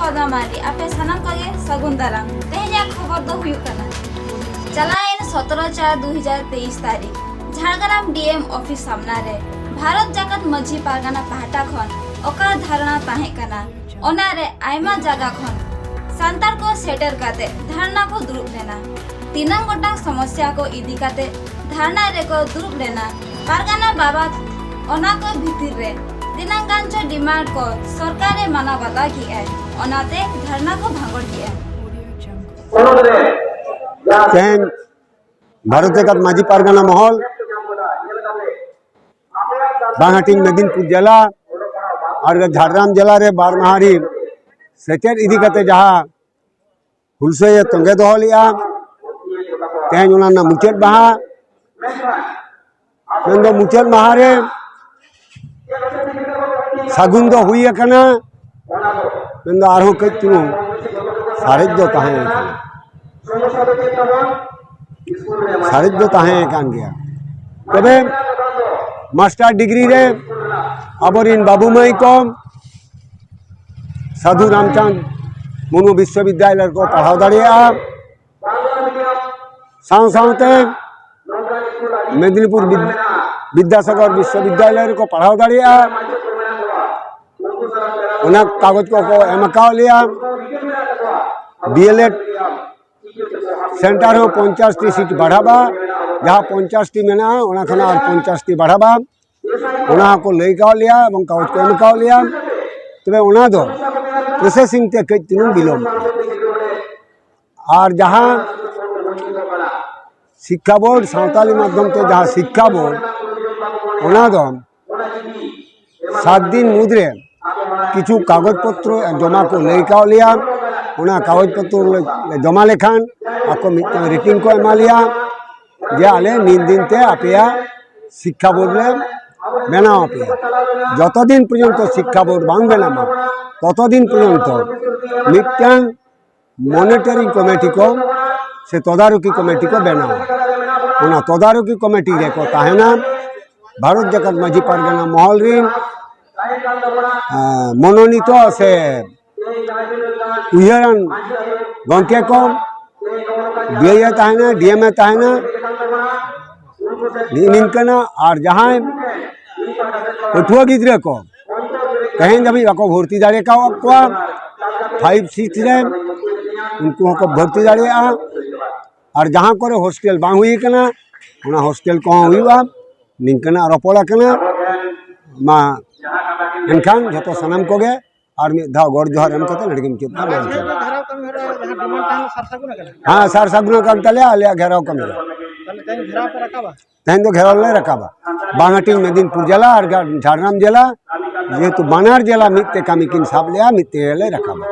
पदा मारी आपे सनम कगे सगुन दाराम तेहेजा खबर दो हुयु कना चलाएन 17/4/2023 तारीख झारग्राम डीएम ऑफिस सामना रे भारत जाकत मझी पारगाना पाहटा खन ओका धारणा ताहे कना ओना रे आयमा जागा खन सांतार को सेटर काते धारणा को दुरुब लेना तीनंग गोटा समस्या को इदी काते धारणा रे को दुरुब लेना पारगाना बाबा ओना को भीतिर रे दिनांगांच डिमांड को सरकारे माना बाता की है ओनाते धरना को भांगड़ किया तेन भारत जाकत माझी पारगाना महल बांहाटिंग मेदिनीपुर जिला और झारग्राम जिला रे बारमाहारी सेचेर इदी काते जहाँ हुलसे तंगे दोहो लिया तेहन ओना मुचाद बाहा मेन मुचाद माहा रे सागुन दो हुई अकना मेन आरहो कई चुनु सारेज दो ताहे सारेज दो ताहे कान गया तबे मास्टर डिग्री रे आबोरिन बाबू माई को साधु रामचंद मुर्मू विश्वविद्यालय को पढ़ाव दाड़िया साथ मेदिनीपुर विद्यासागर विश्वविद्यालय को पढ़ाव दाड़िया कागज को एमकाव लिया डीएलएड सेंटर हो 50 सीट बढ़ावा जहाँ 50 मेना 50 बढ़ावा को लैकाव लिया कागज को एमकाव लिया तबे प्रोसेसिंग ते कई तीन बिलोम और जहाँ शिक्षा बोर्ड सावताली माध्यम ते जहाँ शिक्षा बोर्ड 7 दिन मुद्रे किछु कागज पत्र जमा को लैकाव लिया कागज पत्र जमा लेखान आपको रेटिंग को एमा लिया जे आले नीन दिन ते आपेया शिक्षा बोर्ड रे बनाव आपेया जत दिन पर्यंत शिक्षा बोर्ड बांग बनामा तत दिन पर्यंत मिटान मॉनिटरिंग कमेटी को से तदारकी कमेटी को बनाव तदारकी कमेटी रे को ताहेना भारत जाकत माझी पारगाना महल रिन मनोनीत से उयरन गंके को डीए ताहेना डीएमए ताहेना निनकना और जहाँ पठुआ गिद्रे को कहीं जब को भर्ती दाड़े का 5-6 रे उनको को भर्ती दाड़े और जहाँ करे हॉस्टल बांग हुई कना उना हॉस्टल को हुआ निनकना रपड़ा कना मा एनखान जतो सनम को गे और मिद धाव गड़ जोहर एम कते लड़की के हां सार सगुन कर तले आलिया घेराव कम तेन तो घेराव ले रखाबा बांहाटिंग मेदिनीपुर जिला और झारग्राम जिला जेहेतु बानार जिला मित्ते कामी किन साब लिया मित्ते ले रखाबा।